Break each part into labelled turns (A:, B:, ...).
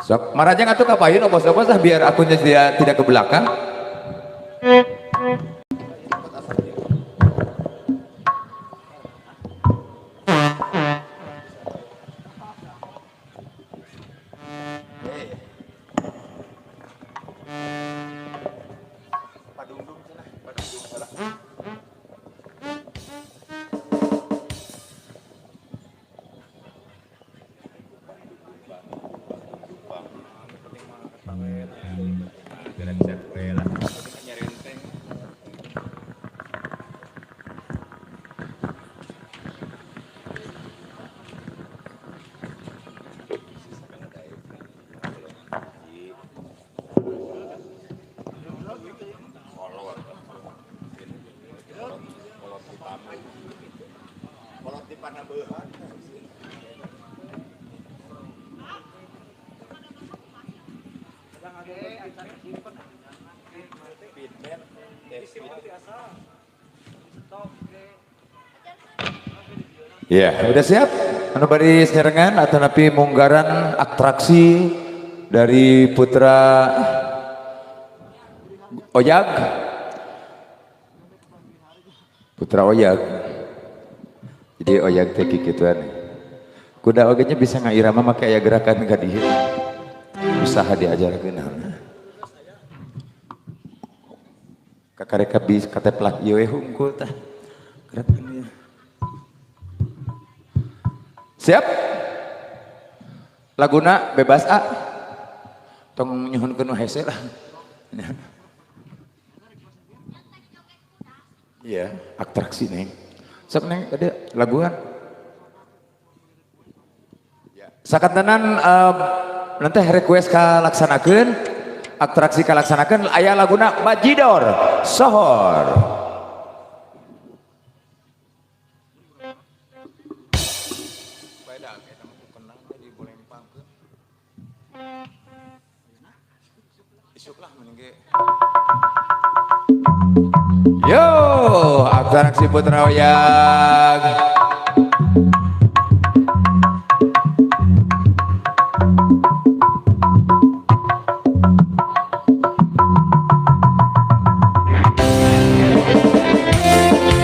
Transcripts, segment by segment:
A: Sok, marajang atuh kapayeun opos-opos lah biar akunnya dia tidak ke belakang. Ya, udah siap? Anu bari serengan atau napi munggaran atraksi dari Putra Oyag. Putra Oyag. Jadi Oyag teh kikituan. Kuda ogenya bisa ngairama make aya gerakan ka dieu. Usaha diajarkeun naon. Kakareka bis kateplak ieu we hungkul tah. Gerakan ieu. Siap? Laguna bebas A. Tong nyuhunkeun nu hese lah. Iya, atraksi neng. Sok neng ada laguan. Sakantenan nanti request kalaksanakeun, atraksi kalaksanakeun aya laguna Bajidor Sohor. Yo, atraksi Putra Oyag.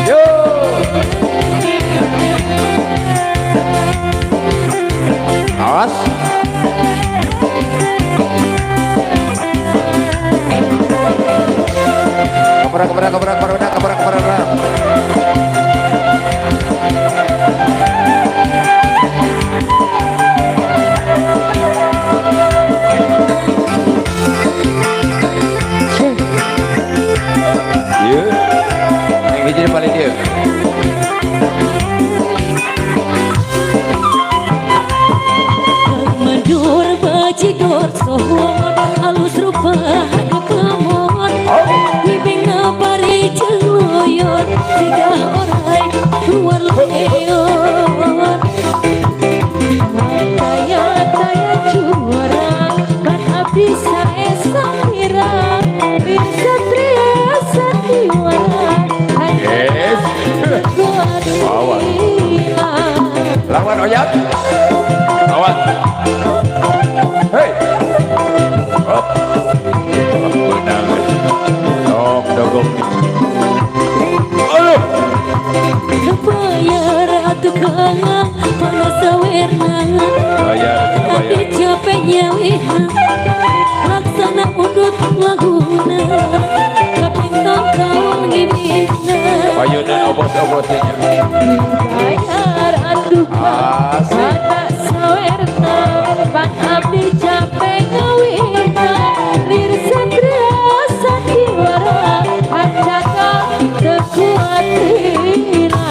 A: Yo. Awas. Kabrak. Iya, yang hiji paling dia.
B: Mandur Bajidor Sohor halus rupa kemon Ibing ngapari celoyon tiga orang keluar leon Taya curang kan abdi sae samira bin satria sandiwara
A: Yes. Awas. Lawan Oyag. Awas. Hei. Hop. Menang. Dog dogok. Aduh.
B: Bayar atuh kangang panas sawerna
A: Bayar.
B: tapi capeknya wiha laksana udut laguna kapintang kawan gimina
A: Payunan obos-obosnya.
B: bayar atuh panas sawerna pan abdi capek ngawina lir satria sandiwara acaka kekuatina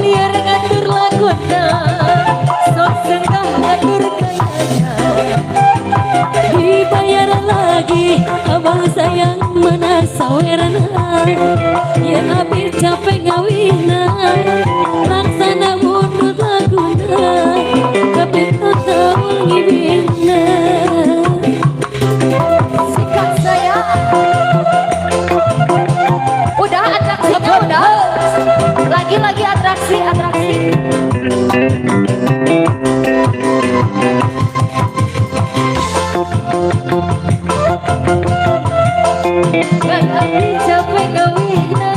B: liar ngatur laguna, sok senggah ngatur kayanya. Dibayar lagi abang sayang mana sawerna, ya abis capek ngawina, laksana mundur laguna, tapi tetap ngibina. Sikat saya. Udah atraksinya udah. Lagi atraksi. Gak capek gawina,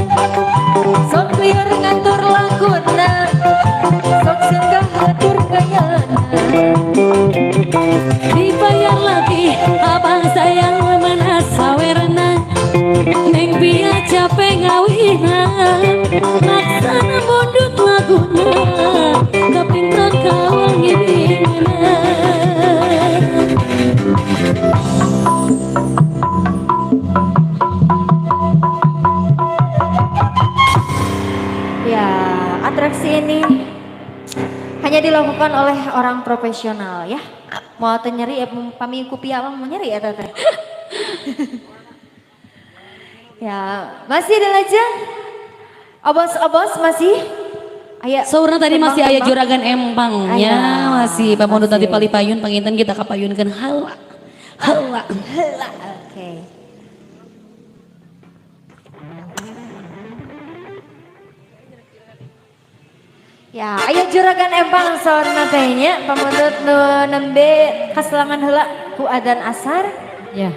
B: sok liar ngatur laguna, sok senggah ngatur kayana. Dibayar lagi abang sayang mana sawerna, neng biar capek ngawina, laksana mondut laguna, kapinta kawal ngibina. Ya, atraksi ini hanya dilakukan oleh orang profesional ya. Mau nyeri ya, pamingku piawang mau nyeri ya tete. Ya, masih ada aja. Obos masih. Aya.
C: Saurna tadi masih aya juragan empangnya, masih pamondu tadi
B: Masih.
C: palipayun panginten kita kapayunkeun heula.
B: Oke. Ya, aya juragan empang saurna teh nya pamundut nu nembe kaselangan heula ku adzan asar.
C: Ya.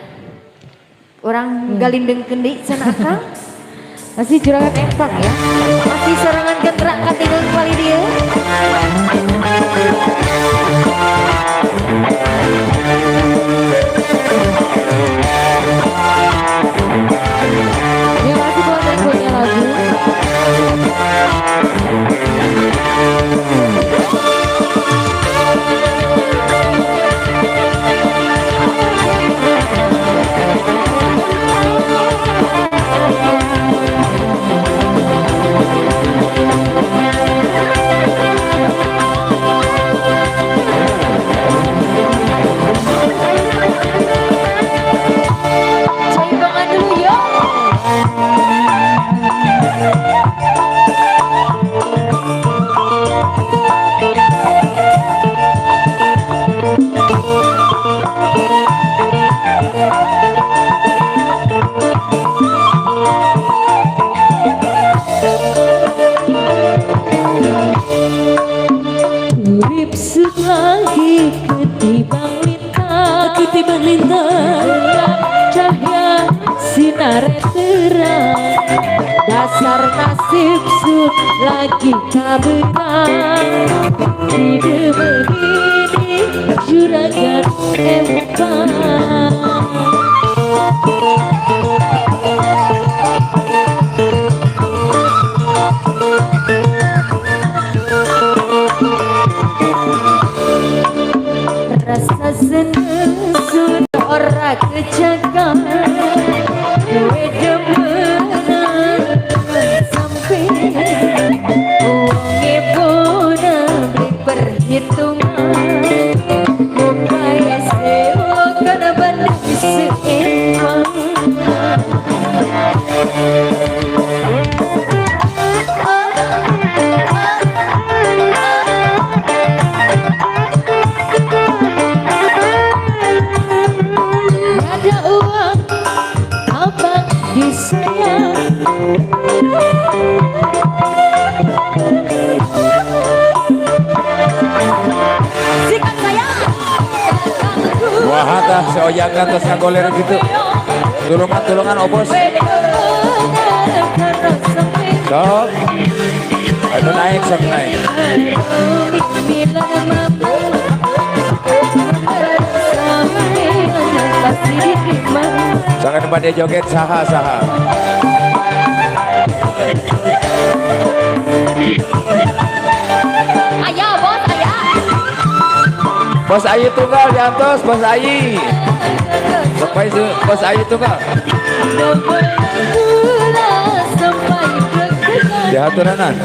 B: Orang galindengkeun deui cenah akang. Masih juragan empang ya. Masih serangan gentra katingal kali dia. Ya masih buat punya lagu. Caibangan dulu ya. Urip lagi ketimbang lintang, cahaya sinar terang, dasar nasib sud lagi kabutang. Hidup begini juragan empang. Rasa seneng sudah ora kejaga, duwe demenan sampai uangnya bona beli perhitungan, upaya sewa karena banding seimbang. Ada uang abang disayang, sikat saya.
A: Wah hatah seoyakan terus ngagoler gitu. Tulungan obos. Sok. Aduh naik sok naik. Jangan pada joget saha.
B: Ayah bos, ayah.
A: Bos Ayi tunggal diantos, Bos Ayi. Sampai Bos Ayi tunggal. Diaturanan.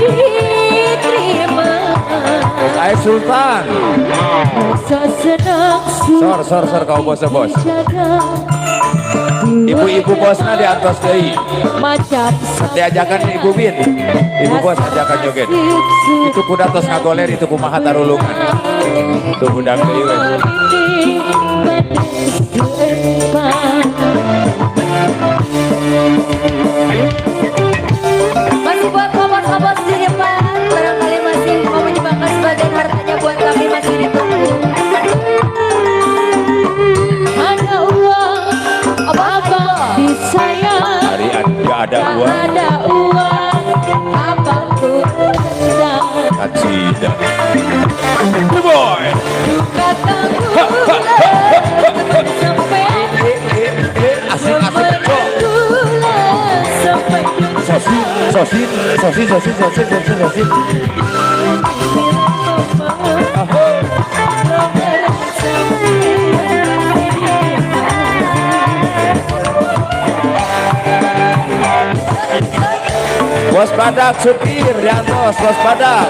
B: diterima.
A: Aib Sultan.
B: Rasa senang
A: Sor kau bos.
B: dijaga.
A: Ibu-ibu bosnya di atas deui.
B: Macam
A: Diajakan Ibu Bin. Ibu bos ajakan joget. Itu kuda tos ngagoler itu kumaha tarulungan. Itu budak deui we.
B: Masih buat kawan-kawan di depan, barangkali masih mau menyumbangkan sebagian hartanya buat kami masih ditunggu. Ada uang, apa disayang.
A: Hari gak ada uang.
B: Ada uang, apa pun sedang.
A: Kacida. The boy.
B: Kata sampai
A: Asik.
B: sampai
A: Sosin. Bos Badak supir Yantos, bos Badak.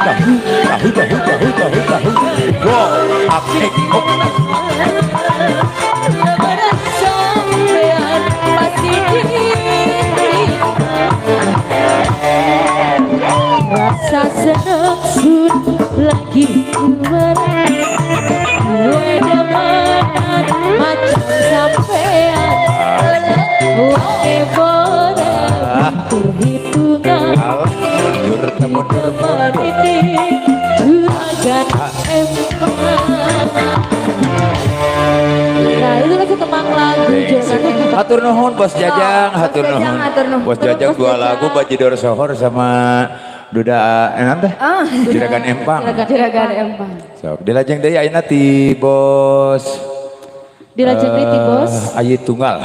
A: Tahu. Wow, akik.
B: Rasa senang lagi gue demenan macam sampean wangi boleh perhitungan meniti juragan nah itu lagu temang lagu juragan
A: Hatur nuhun bos Jajang, hatur nuhun. Bos Jajang dua lagu Bajidor Sohor sama Duda teh? Juragan Empang.
B: Juragan Empang.
A: Sok dilajeng deui ayeuna ti bos.
B: Dilajeng deui ti bos.
A: Ayi Tunggal.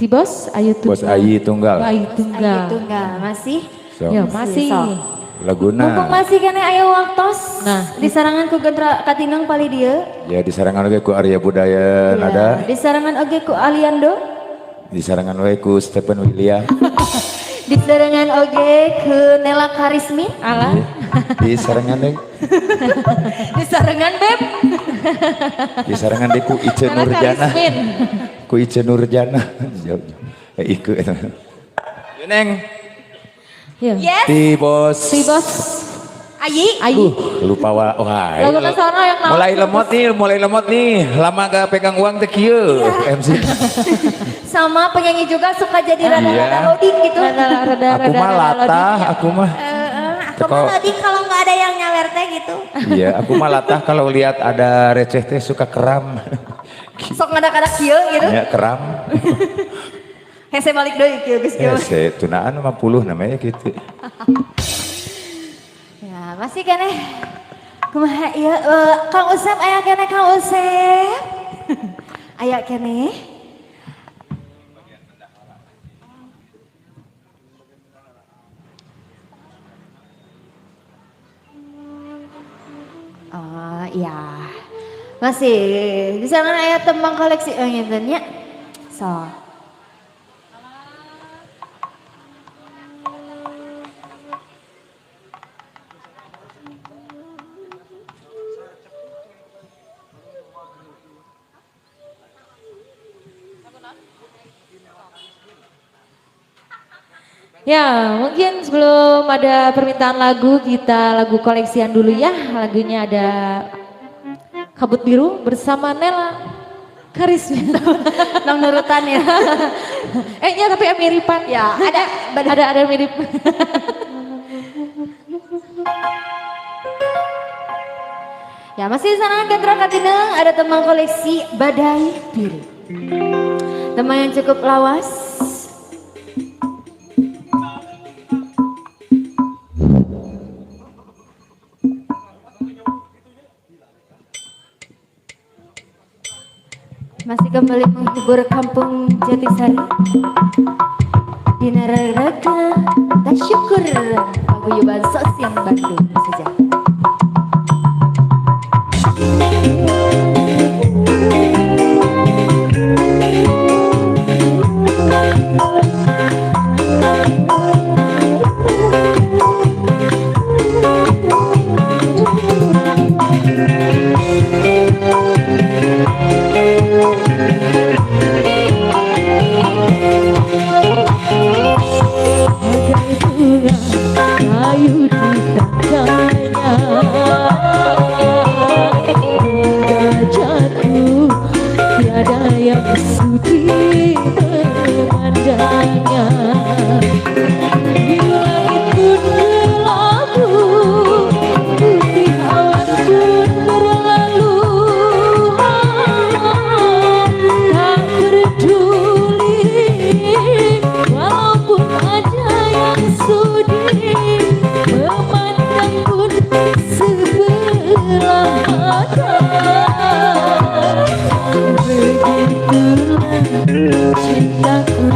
B: Ti bos Ayu Tunggal.
A: Bos Ayi Tunggal.
B: Ayu Tunggal. Masih?
A: Sok.
B: Ya masih.
A: Laguna.
B: Mumpung masih kena aya waktos. Nah, disarangan ku Gendra Katinang pali dia.
A: Ya disarangan oge ku Arya Budaya Nada.
B: Disarangan oge ku Aliando.
A: Disarangan we ku Stephen William.
B: Disarangan oge ke Nela Karismi. Alah.
A: Disarangan deui.
B: Disarangan Beb.
A: Disarangan deui ku Ice
B: Nela
A: Nurjana.
B: Karismin.
A: Ku Ice Nurjana. Iku eta. Neng.
B: Yes.
A: Ti bos.
B: Ayi.
A: Lupa wah.
B: Lagu nasional yang
A: Mulai lemot nih. Lama gak pegang uang teh kieu MC.
B: Sama penyanyi juga suka jadi rada-rada loading gitu.
A: Aku mah latah, aku mah.
B: Aku mah loading kalau nggak ada yang nyawer teh gitu.
A: Iya, aku mah latah kalau lihat ada receh teh suka keram.
B: Sok ngadak-ngadak kieu gitu.
A: Ya keram.
B: Hese balik deui kieu geus kieu.
A: Hese tunaan 50 namanya gitu.
B: Ya, masih keneh. Kumaha ieu Kang Usep aya keneh Kang Usep. Aya keneh. Oh iya. Masih di sana aya tembang koleksi ngeten nya. So. Ya, mungkin sebelum ada permintaan lagu, kita lagu koleksian dulu ya. Lagunya ada Kabut Biru bersama Nela Karismi. Nang nurutan ya. Ya tapi miripan. Ya, ada mirip. Ya, masih di sana Gendra Katinang ada teman koleksi Badai Biru. Teman yang cukup lawas. Masih kembali menghibur kampung Jatisari. Dinaraga tak syukur paguyuban Sosial Bandung saja. Kayu di tangannya hingga jatuh, tiada yang sudi memandangnya. Di langit pun berlalu, putih awan pun berlalu, tak peduli walaupun ada yang sudi memandang pun sebelah mata. Begitulah cintaku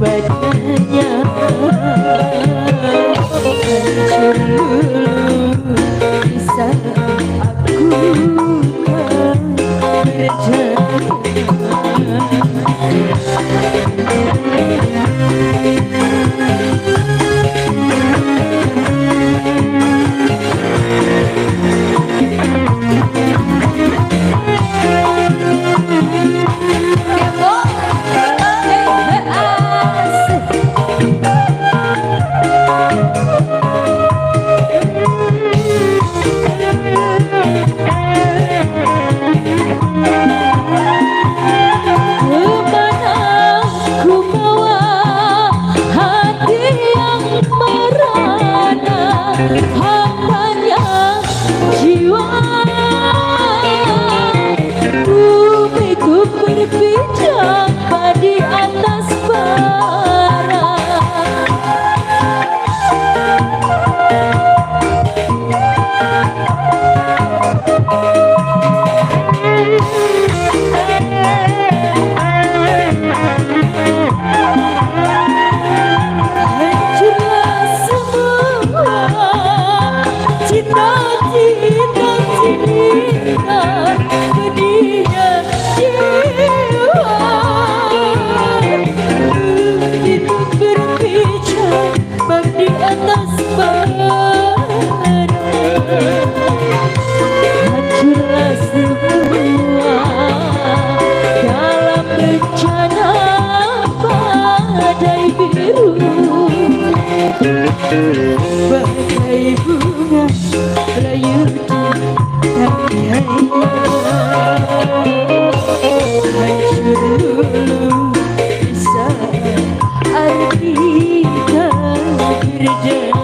B: padanya, hancur dulu di saat aku berjaya. Hambanya jiwa, bumiku berpijak di atas bara. Hancurlah semua dalam bencana badai biru, bagai bunga layu di tangannya. Hancur dulu di saat kita berjaya.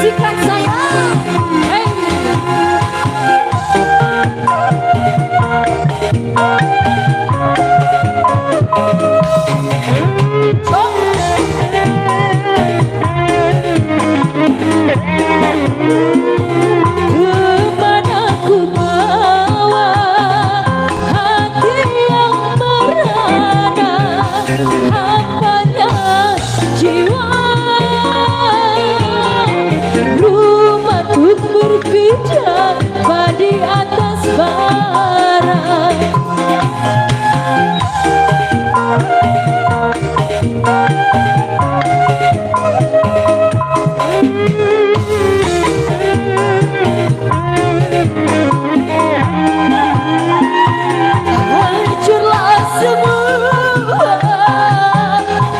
B: Sikat saya, hey. Kemana ku bawa hati yang merana, hambanya jiwa, rumahku berpijak di atas bara. Hancurlah semua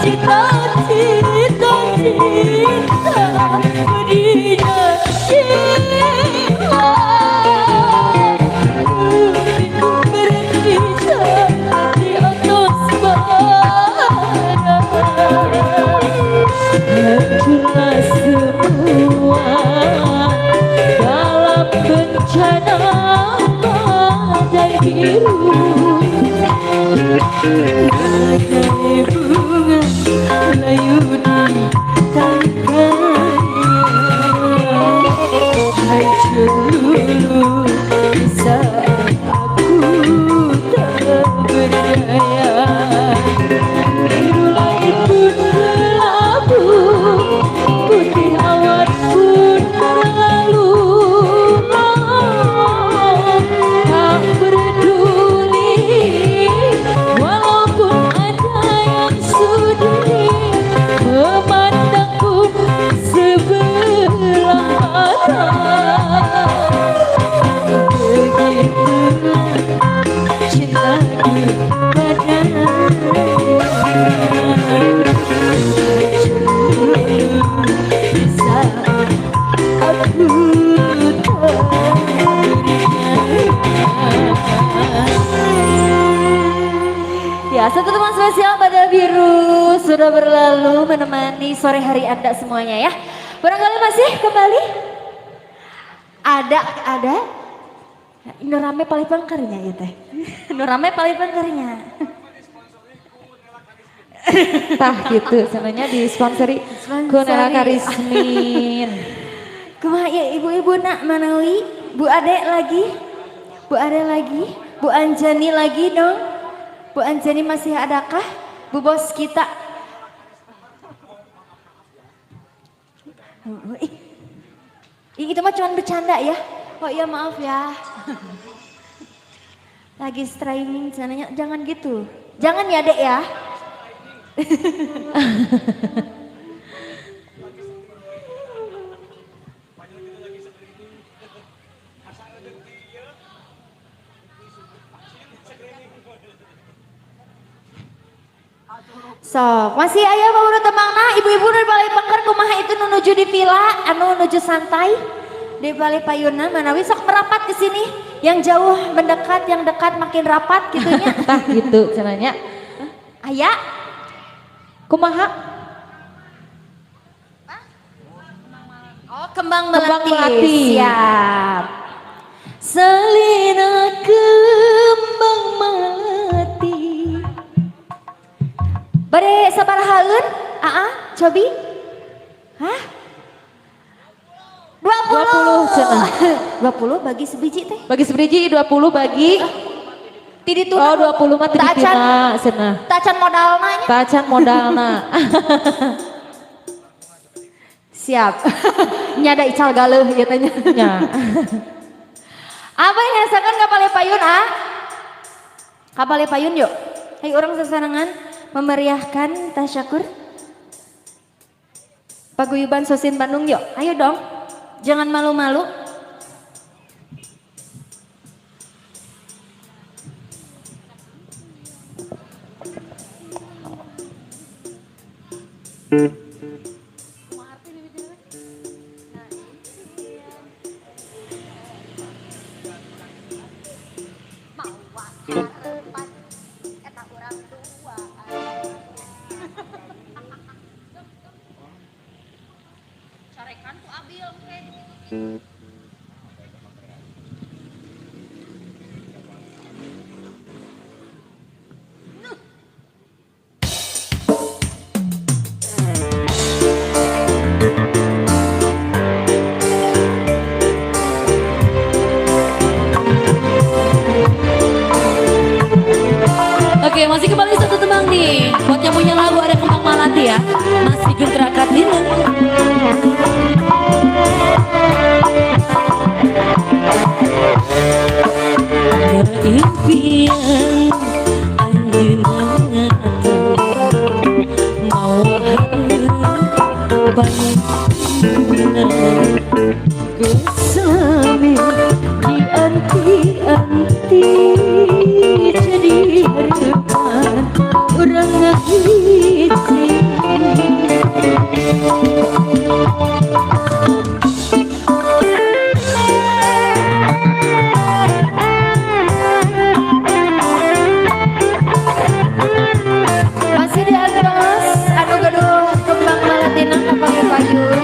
B: cita-cita berinya jiwa, bumiku berpijak di atas bara. Hancurlah semua dalam bencana badai biru, bagai bunga layu di tangannya. Hancur dulu di saat aku Ya, satu teman spesial pada biru sudah berlalu menemani sore hari Anda semuanya ya. Barangkali masih kembali? Ada. Nu rame paling pangkernya ya teh. Nu rame paling pangkernya. Tah gitu, sebenarnya disponsori ku Nela Karismin. Kumaha ya ibu-ibu nak manawi? Bu Ade lagi? Bu Anjani lagi dong? Bu Anjani masih adakah? Bu bos kita. Itu mah cuma bercanda ya. Oh iya maaf ya. Lagi streaming sananya, jangan gitu. Jangan ya Dek ya. So, masih ayah mau temangna ibu-ibu dari Balai Pangkar kumaha itu nuju di villa, anu nuju santai di Balai Payuna manawi sok merapat ke sini. Yang jauh mendekat, yang dekat makin rapat gitunya. Tah gitu cenanya. Ayah, kumaha? Oh, kembang melati. Siap. Selina kembang melati. Bare sabarahaeun? Cobi? Hah? 20 cenah. 20 bagi sebiji teh. Bagi sebiji 20 bagi Tidi tuh. Oh 20 mah tidi tuna cenah. Tacan modalna nya. Tacan modalna. Siap. Nyada ical galeuh ieu teh nya. Apa yang ngasakeun ka Balai Payun Ka Balai Payun yuk. Hai orang sesarangan memeriahkan tasyakur Paguyuban Sosin Bandung yuk. Ayo dong. Jangan malu-malu.
C: Oke, masih kembali satu tembang nih. Buat yang punya lagu ada kembang melati ya. Masih genterakat dinu. Impian anjeunna mau banyak kesami di anti-anti jadi harapan orang ngahiji. Masih di atas, anu gaduh kembang malatina kapal payun.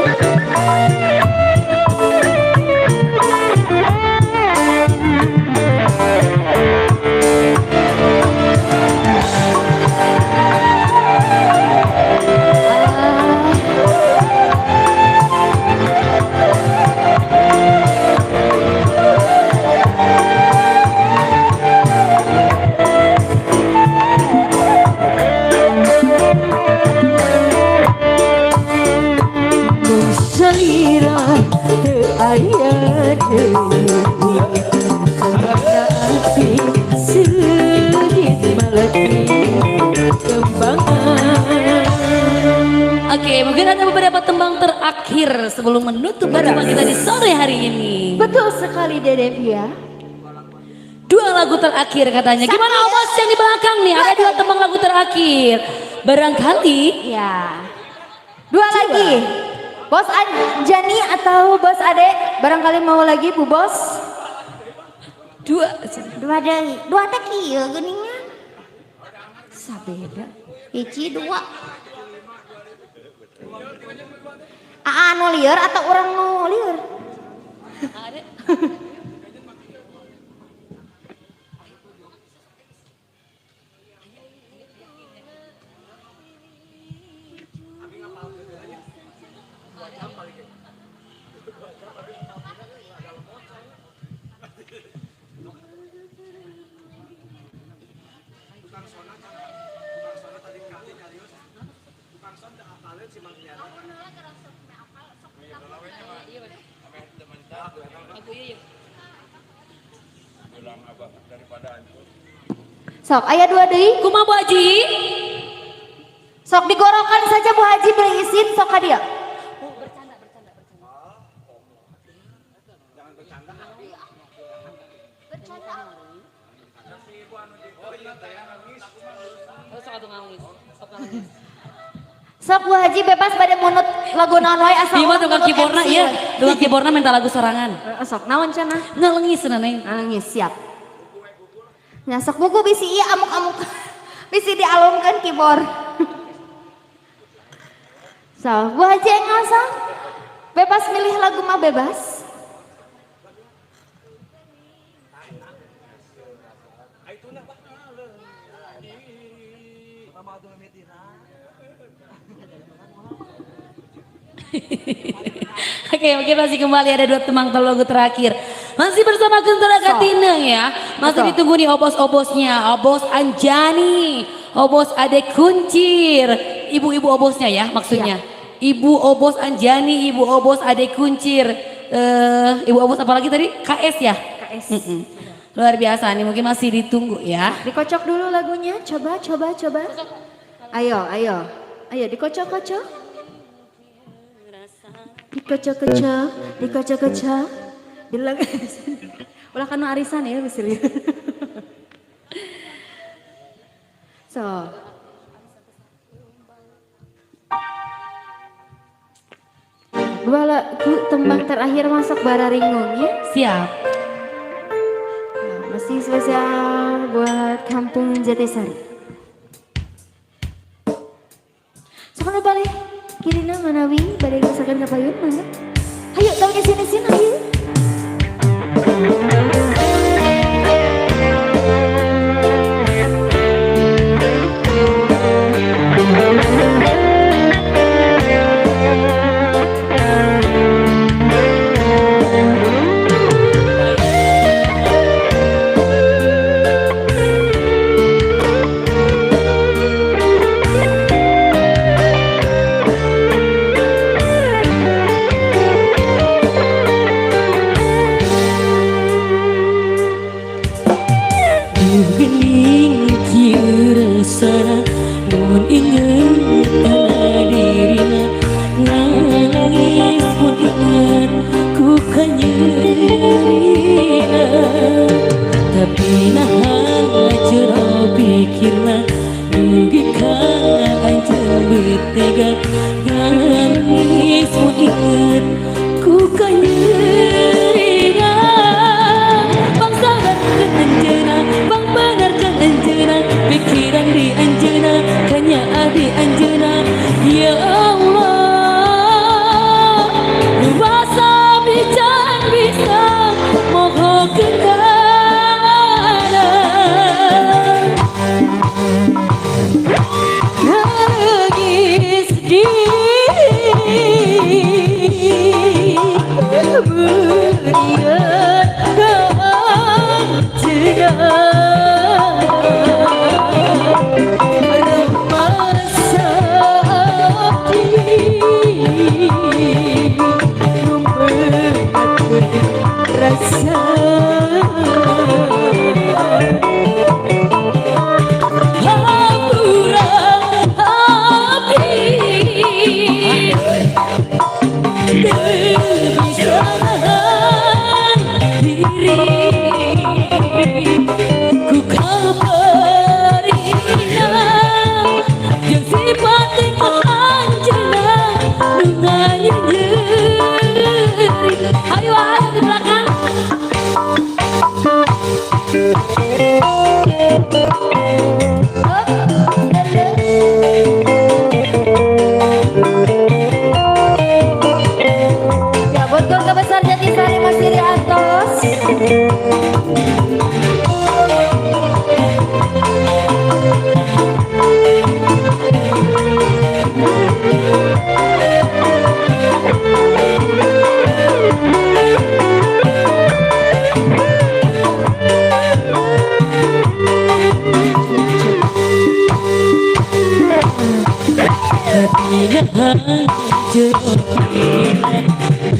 C: Salira teu aya deui karena hati sedikit melati kembangan. Oke, mungkin ada beberapa tembang terakhir sebelum menutup perjumpaan kita di sore hari ini. Betul sekali Dede ya. 2 lagu terakhir katanya. Gimana Bos yang di belakang nih? Ada 2 tembang lagu terakhir. Barangkali ya. 2 lagi. Bos Anjani atau Bos Ade, barangkali mau lagi Bu Bos? 2 teh kieu geningan.
D: Sabeda. Hiji dua. Anu liar atau orang nu liar?
C: Ada.
D: Sok, aya dua deui.
C: Kumaha Bu Haji?
D: Sok digorokan saja Bu Haji beri izin sok ka dia. Sok Bu Haji bebas pada munut lagu naon wae asal.
C: Ieu mah tukang keyboardna ieu, tukang keyboardna minta lagu sorangan.
D: Sok naon cenah?
C: Ngalengis cenah Neng.
D: Nangis siap. Nya sok buku bisi ieu amuk-amuk. Bisi dialungkeun keyboard. So, Bu Haji ngasa. Bebas milih lagu mah bebas.
C: Oke, mungkin masih kembali ada dua temang lagu terakhir. Masih bersama Gentara Katineng ya. Masih
D: Betul.
C: ditunggu nih obos-obosnya. Obos Anjani, obos Ade Kuncir. Ibu-ibu obosnya ya maksudnya. Ibu obos Anjani, ibu obos Ade Kuncir. Ibu obos apa lagi tadi? KS ya?
D: KS.
C: Luar biasa nih, mungkin masih ditunggu ya.
D: Dikocok dulu lagunya. Coba. Ayo. Ayo dikocok-kocok. Dikocok-kocok. Bilang ulah kanu arisan ya bisa lihat. So. Dua lagu tembang terakhir masuk Bararinggung ya.
C: Siap.
D: Nah, masih spesial buat Kampung Jatisari. Soalnya balik kirina manawi badai rasakan kapayun mana? Ayo taunya sini ayo.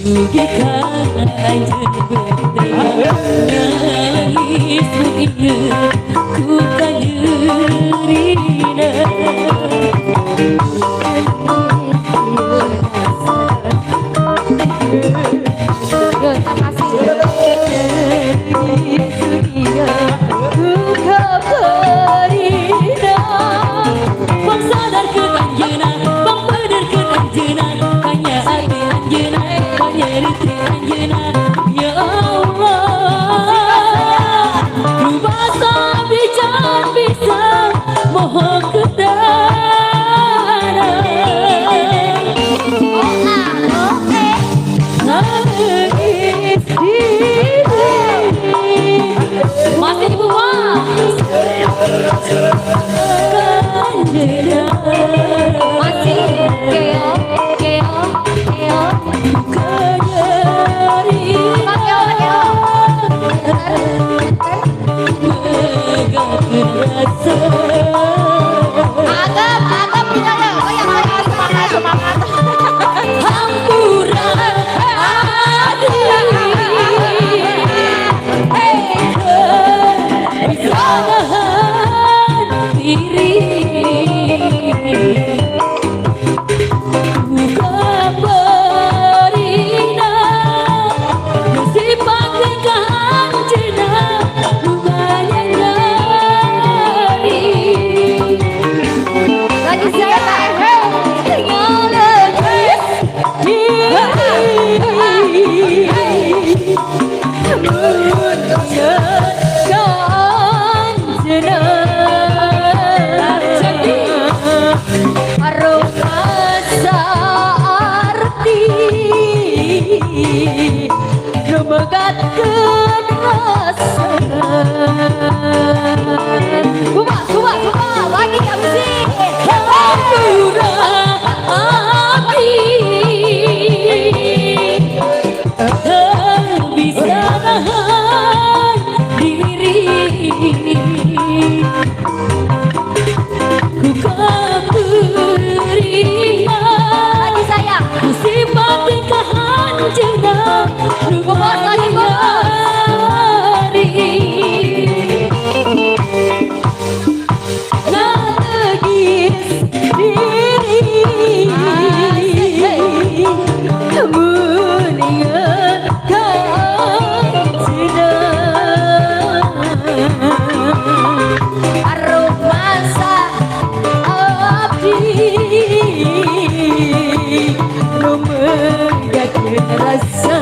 C: Rugi kanjeng nangis inget ku kanjerina. Bang sadar ke anjeuna, bang bener ke anjeuna, kanya hati anjeuna, kanya ritri anjeuna. Ya Allah, rubah sabdi can bisa mohon kedana. Nangis masih Ibu Mas.
B: Masih keo keo keo. Agam tidak ya. Oh yang lain semangat.
C: Hampura hati bisa nahan diri. Bukan berina musibah kekahan jena bunganya nyari.
B: Lagi saya
C: megatkan rasa.
B: Kuba, lagi gak musik.
C: Hampura api tak bisa nahan diri. Ku kan berinya
B: Lagi sayang.
C: musibah nikahan jenang rumah nyari. Nangis diri mengingatkan jenang
B: Aruh masa
C: abdi memegang rasa.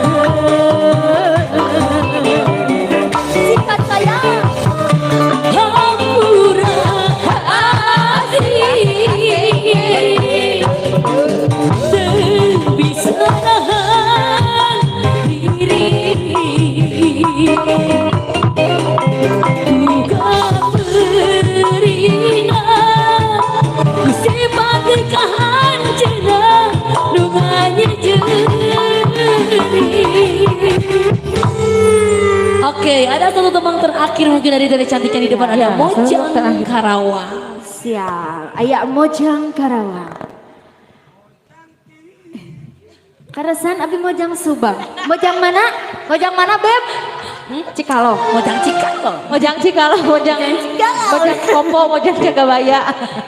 B: sifat saya.
C: Hampura hati tak bisa nahan diri. Bukan berina musibah kekahan jenang runganya jeri. Oke, ada satu tembang terakhir mungkin dari cantiknya di depan ada Mojang Karawang.
D: Siap, ayak Mojang Karawang. Karasan abi Mojang Subang. Mojang mana?
B: Mojang mana Beb?
D: Cikalo.
C: Mojang Cikalo.
B: Mojang Cikalo, Mojang Kopo, Mojang Jagabaya.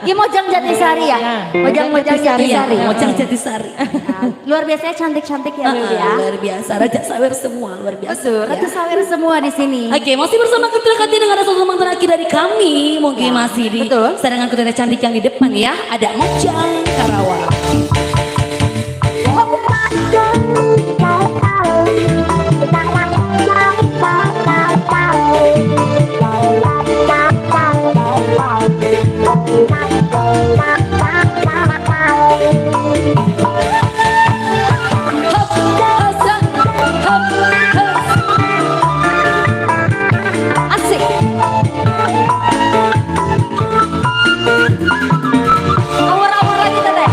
D: Ini Mojang Jatisari ya? Mojang Jatisari.
C: Iya, Mojang Jatisari.
D: Nah, luar biasanya cantik-cantik ya Beb ya.
C: Luar biasa, Raja Sawer semua luar biasa.
D: Betul, Ratu Sawer semua di sini.
C: Oke, masih bersama Ketua Kati dengan ada satu teman terakhir dari kami. Mungkin masih di
D: betul.
C: sedangkan Ketua cantik yang di depan ya. Ada Mojang Karawang.
B: Asik. Awar-awar lagi teteh.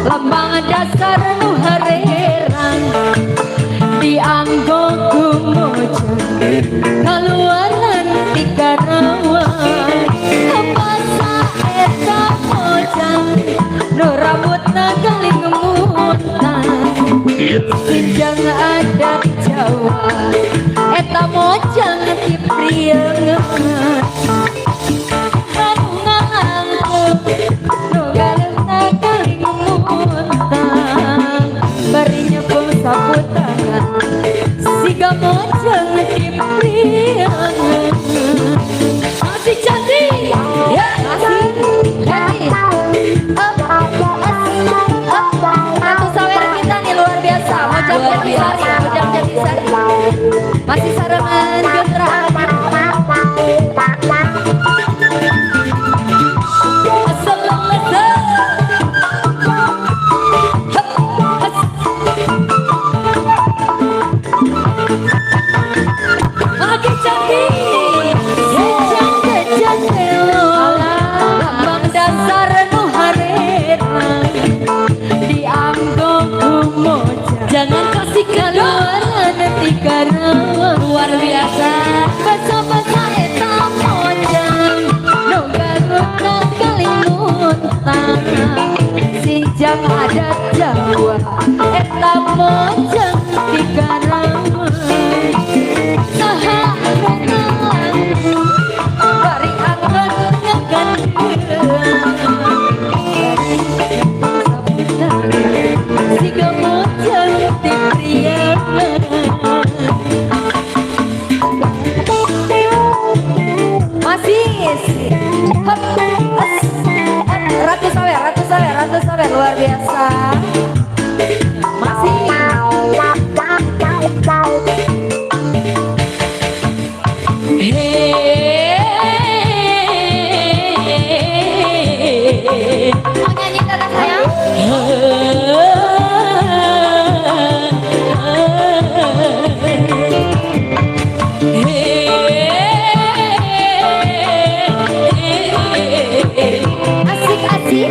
C: Lambang dasar nu hareran dianggo kumojang kaluaran di Karawang apa saeta mojang
B: Sinjang adat Jawa eta mojang dipriengeun nangangkeun nu galeuna kalimuntang bari nyepeng sapu tangan siga mojang dipriengeun masih cantik ya masih cantik Ratu Sawer kita nih luar biasa mojang Jatisari masih sarangan genderaan makin cantik sejak kejadian lambang dasar nu harena dianggap kumoja jangan kasih kaluan nanti karena luar biasa basa-basa eta mojang nu garuna kalimuntang sinjang adat Jawa eta mojang digarama saha nu ngalantung bari angkat ngegandeun siga mojang dipriengeun masih Ratu Sawer luar biasa masih mau nyanyi tata sayang asik-asik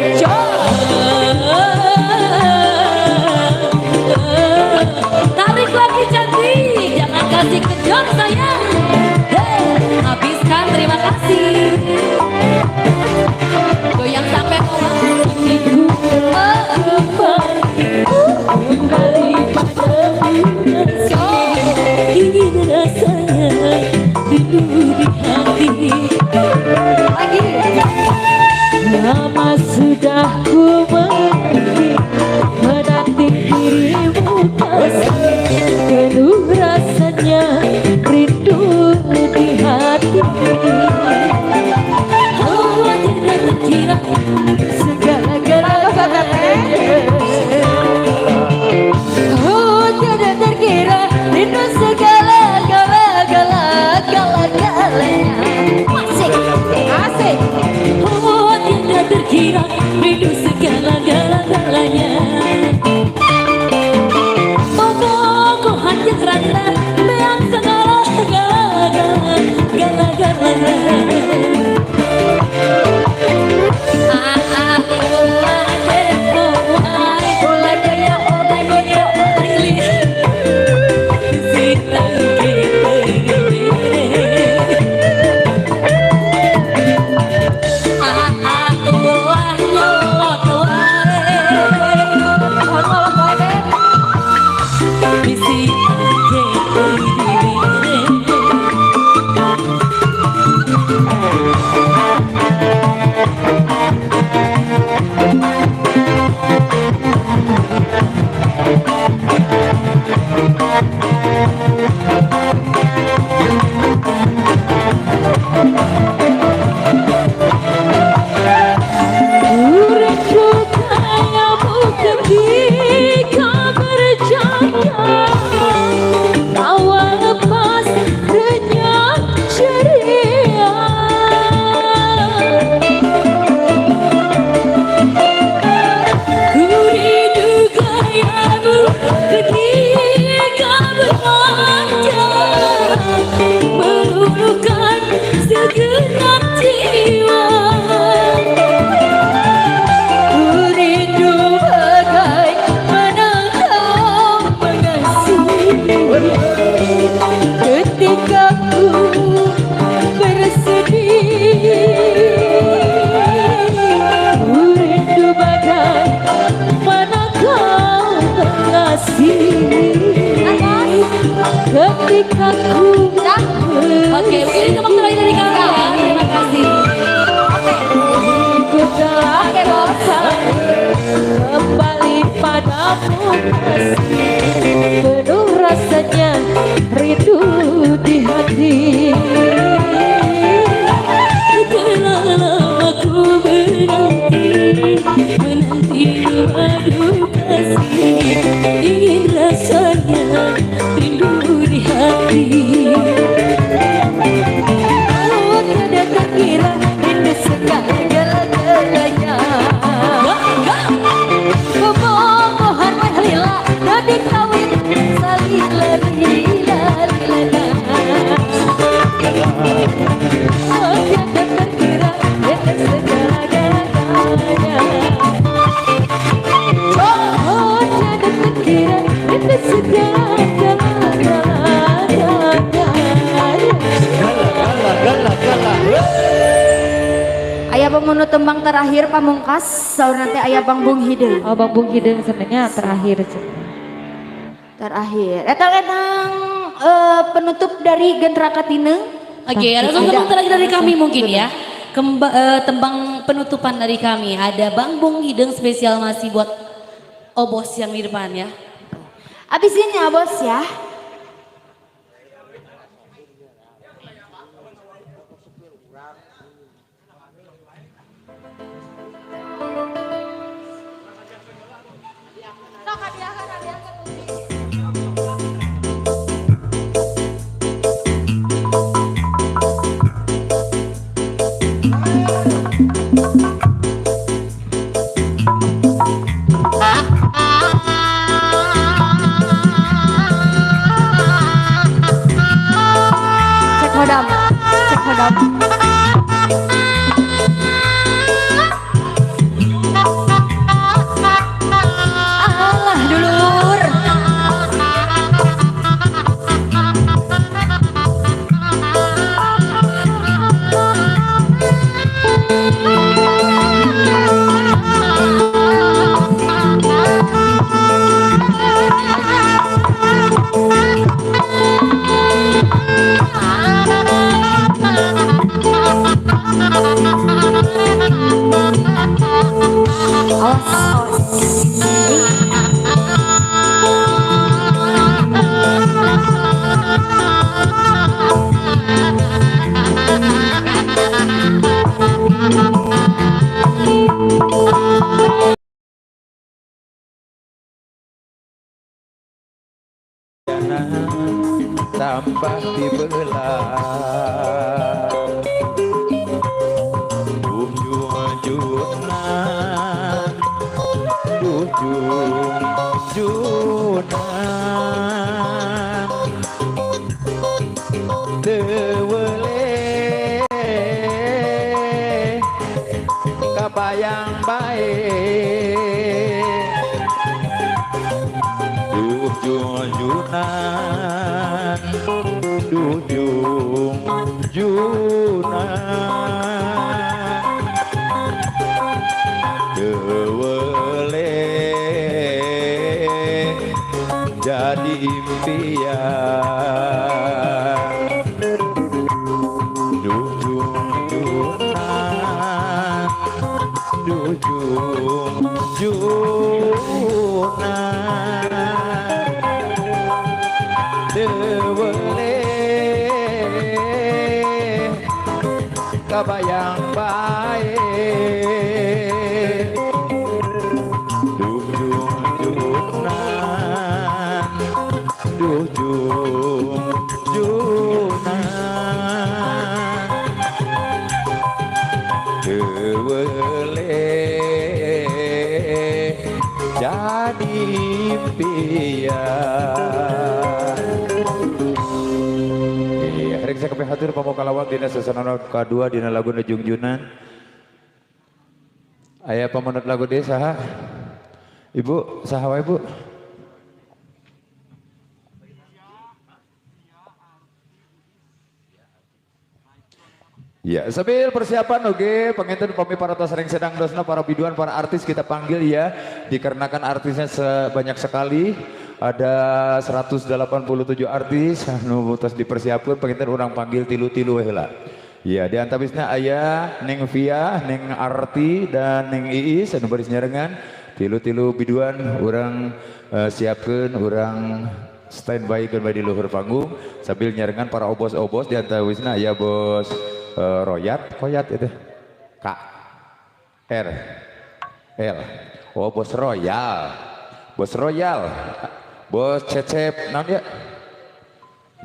B: ketika ku
C: Oke, ini tembang terakhir dari kami ya. Terima kasih.
B: ku telah bosan kembali padamu kasih, penuh rasanya rindu di hati.
C: Telah lama ku menanti adu kasih, ingin rasanya rindu di hati.
B: Aku tidak terkira rindu segala-galanya. Pemohon mahlila dan kawin salila lila lila. Aku tidak terkira rindu segala-galanya. Oh, tidak terkira rindu segala-galanya.
D: Aya pemenut tembang terakhir pamungkas saur nanti aya Bang Bung Hideung.
B: Oh, Bang Bung Hideung senengnya terakhir.
D: Terakhir. Eta penutup dari Gentra Katineng.
C: Oke, ada tembang terakhir dari kami mungkin ya. Tembang penutupan dari kami. Ada Bang Bung Hideung spesial masih buat Obos yang di depan ya.
D: Abis ini ya bos ya. Cek hodam, cek hodam.
C: Alah dulur.
A: Tanpa dibelah jujunan tewele kabayang baik jujunan tewele jadi impian tewele kabayang baik tewele jadi impian. Rek saya kepehatur pamokalawak dina sasana kedua dina lagu Junjunan. Aya pemenut lagu deh saha? Ibu, saha wae Bu? Ya, sambil persiapan oke, penginten pami para sering sedang dosna para biduan, para artis kita panggil ya, dikarenakan artisnya sebanyak sekali. ada 187 artis anu tos dipersiapkan penginten orang panggil tilu-tilu heula. Ya di antabisna aya Neng Via, Neng Arti dan Neng Iis anu baris nyarengan tilu-tilu biduan orang siapkeun orang standby keun di luhur panggung sambil nyarengan para obos-obos di antabisna aya bos Koyat itu Kak R L oh bos Royal bos Cecep naon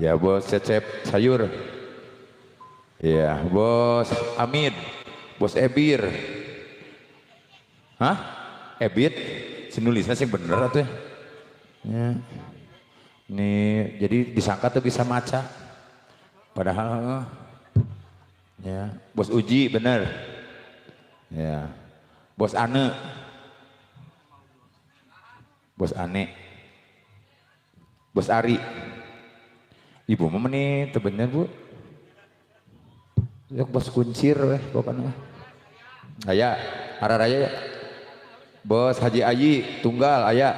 A: ya bos Cecep sayur ya bos Amid bos Ebir Ebit sinulisnya sih bener atuh ya ini jadi disangka tuh bisa maca padahal ya bos Uji bener ya bos Ane bos Ari ibu mah meni teu bener Bu ya bos Kuncir pokoknya aya araraya ya bos Haji Ayi tunggal aya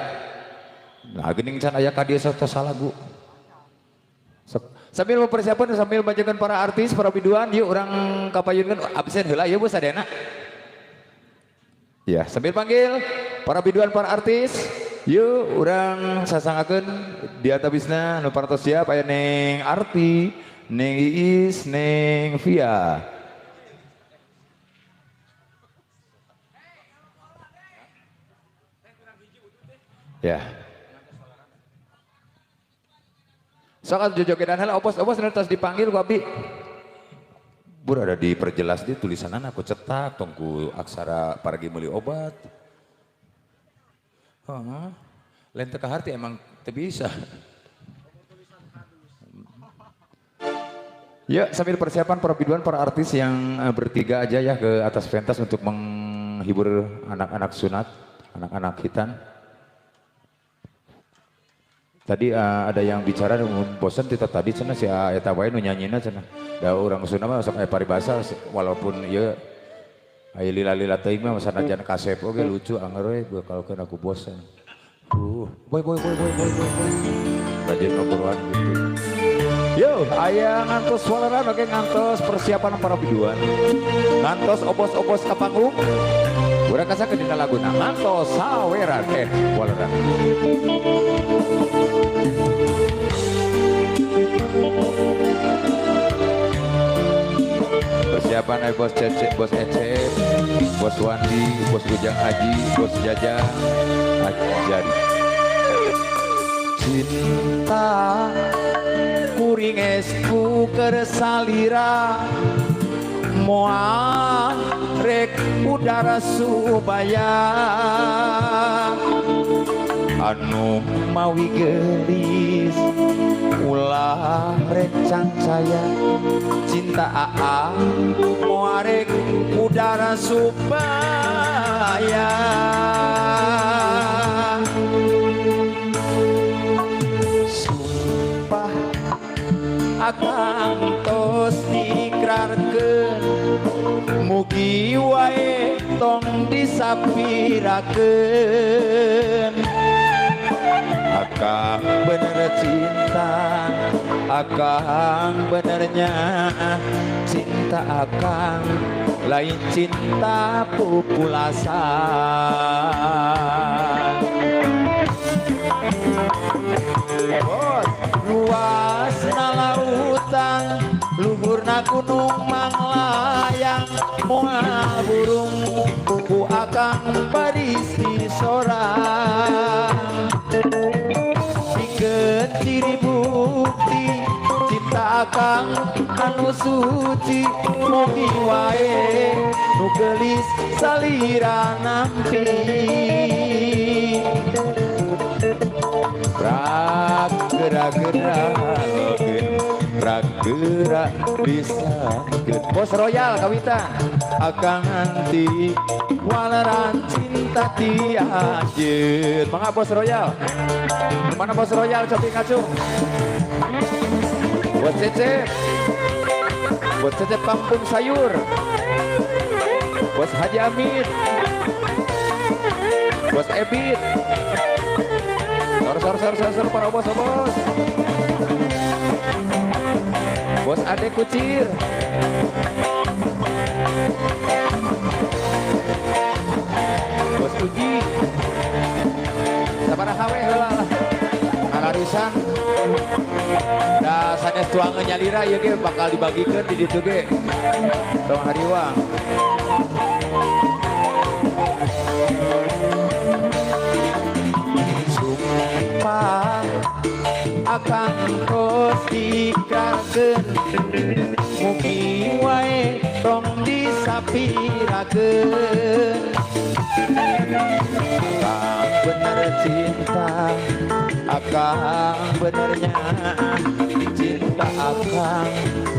A: nah geuning can aya ka dieu salah Bu sambil mempersiapkan sambil majukan para artis para biduan yuk orang kapayunkan absen heula ya Bu sadena ya sambil panggil para biduan para artis yuk orang sasangakeun di atabisna nu parantos siap aya Neng Arti Neng Iis Neng Via ya soal jojokedan hela opos nanti dipanggil ku abdi Bur ada diperjelas di tulisanan aku cetak tongku aksara paragi meuli obat lain teka harti emang teu bisa ya sambil persiapan para biduan para artis yang bertiga aja ya ke atas pentas untuk menghibur anak-anak sunat anak-anak hitan. Tadi ada yang bicara bosan kita tadi cenah si eta wae nu nyanyina cenah. Da urang Sunda mah sok aya paribasa walaupun ieu aya lila-lila teuing mah sanajan kasep oge lucu anger we bekalkeun aku bosan. Boy. Rajin ngobrolan gitu. Yo, aya ngantos walaran oke ngantos persiapan para biduan. Ngantos obos-obos ka panggung. Urang kasakeun dina laguna ngantos saweran walaran. Persiapan bos Cece, bos Ece, bos Wandi, bos Ujang Haji, bos Jajang, Jari. Cinta kuring esku kersalira moal rek udara subaya anu mawi gelis ulah recang saya cinta aa moarek udara supaya sumpah akang tos diikrarkeun mugi wae tong disapirakeun akang bener cinta akang benernya cinta akang lain cinta pupulasan bos luasna lautan luhurna gunung manglayang moal burung ku akang barisi sorang pikeun ciri bukti cinta akang anu suci mugi wae nu geulis salira nampi rak gerak bisa bos Royal kawitan akang anti walaran cinta tiajin mangga bos Royal mana bos Royal cobi ngacung buat Cece kampung sayur bos Haji Amin bos Ebit Sor para bos. Bos Ade Kucir. Bos Uji. Sabaraha hawe heula lah. Ngalarisan. Da sanes tuangan nyalira ieu ge bakal dibagikeun di ditu ge. Tong hariwang. Sumpah akan kos dikarkeun mugi wae tong disapirakeun akang bener cinta akang benernya cinta akang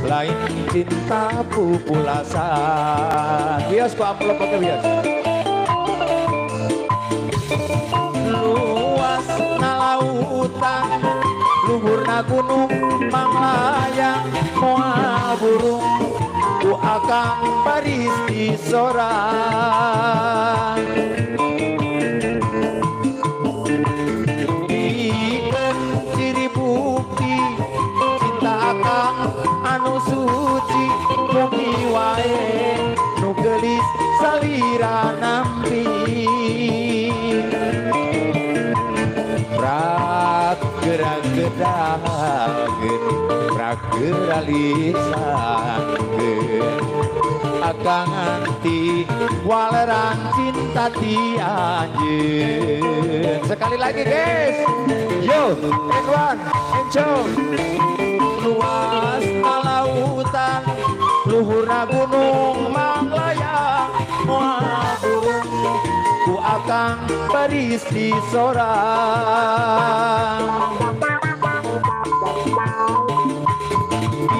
A: lain cinta pupulasan bias ku amplop pakai bias luas lautan luhurna gunung manglayang moal burung ku akang baris di sorang bikin ciri bukti cinta akang anu suci mugi wae nu gelis salira nampi prak gerak gedageun prak geralisangeun akang anti waleran cinta ti anjeun sekali lagi guys yo and one and two luas lautan luhurna gunung manglayang moal burung ku akang baris di sorang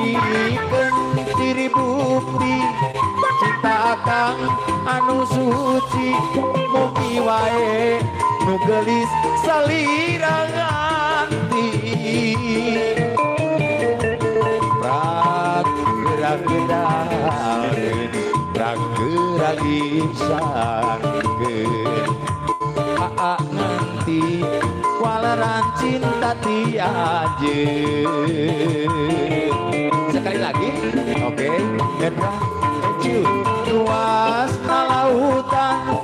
A: bikin ciri bukti cinta akang anu suci mugi wae nu gelis salira nganti prak gerak gedageun prak geralisangeun aa nganti waleran cinta ti anjeun sekali lagi oke Hendra thank you luas lautan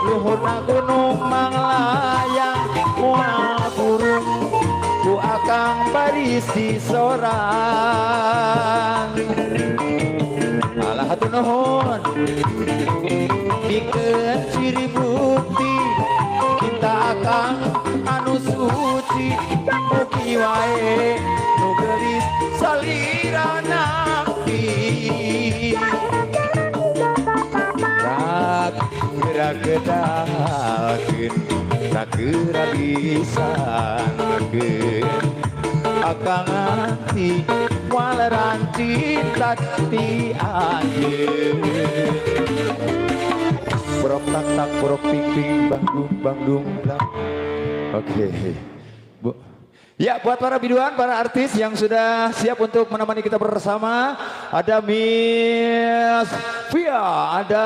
A: luhurna gunung manglayang moal burung ku akang baris di sorang alah hatur nuhun bikin ciri bukti cinta akang anu suci mugi wae nu gelis salira nampi rak gerak gedageun rak geralisangeun akang anti waleran cinta ti anjeun borok tak tak borok ping ping bang dung blang oke Bu ya buat para biduan para artis yang sudah siap untuk menemani kita bersama ada Miss Via ada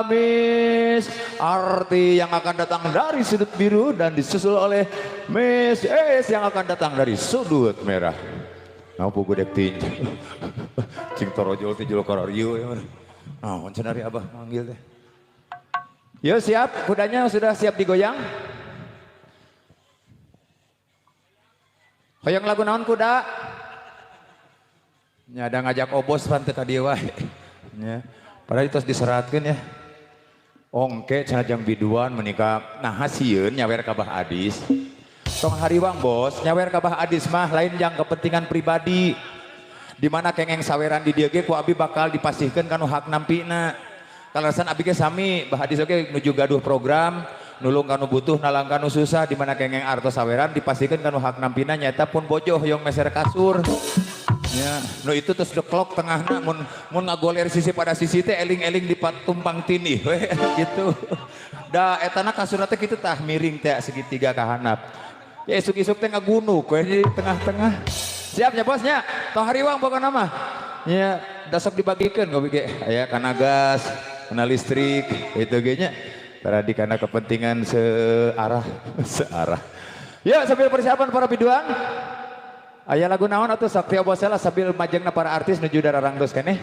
A: Miss Arti yang akan datang dari sudut biru dan disusul oleh Miss Es yang akan datang dari sudut merah. Ngapa gue dek tinju? Cing torojol tinjul korario ya mana? Nah, cenari abah manggil deh. Yo siap, kudanya sudah siap digoyang. Hoyong lagu naon kuda? Nya ada ngajak obos pan teh ka dieu wae. Nya, padahal itu diseratkeun ya. Ongke cenah biduan menikah nah hasieun nyawer ka Bah Adis. Tong hariwang bos, nyawer ka Bah Adis mah lain yang kepentingan pribadi. Di mana kengeng saweran di dieu ge ku abi bakal dipasihkeun kanu hak nampina. Kalasan abi ge sami Bah Adis oge nuju gaduh program, nulung kanu butuh nalang kanu susah di mana kengeng artos saweran dipasihkeun kanu hak nampina nyaeta pun bojoh hoyong meser kasur. Ya, no itu terus deklok tengahna mun ngagoler sisi pada sisi teh eling-eling di tumpang tindih we gitu. Da etana kasurna teh kitu tah miring teh segitiga ka handap. Ya isuk-isuk teh ngagunuk we di tengah-tengah. Siapnya bosnya? Tong hariwang pokona mah. Ya, da sok dibagikeun gobi ge aya kana gas, kana listrik itu ge nya. Tara di kana kepentingan searah. Ya sambil persiapan para biduan. Aya lagu naon atuh sakti obosela sambil majengna para artis nuju dararangdos keneh.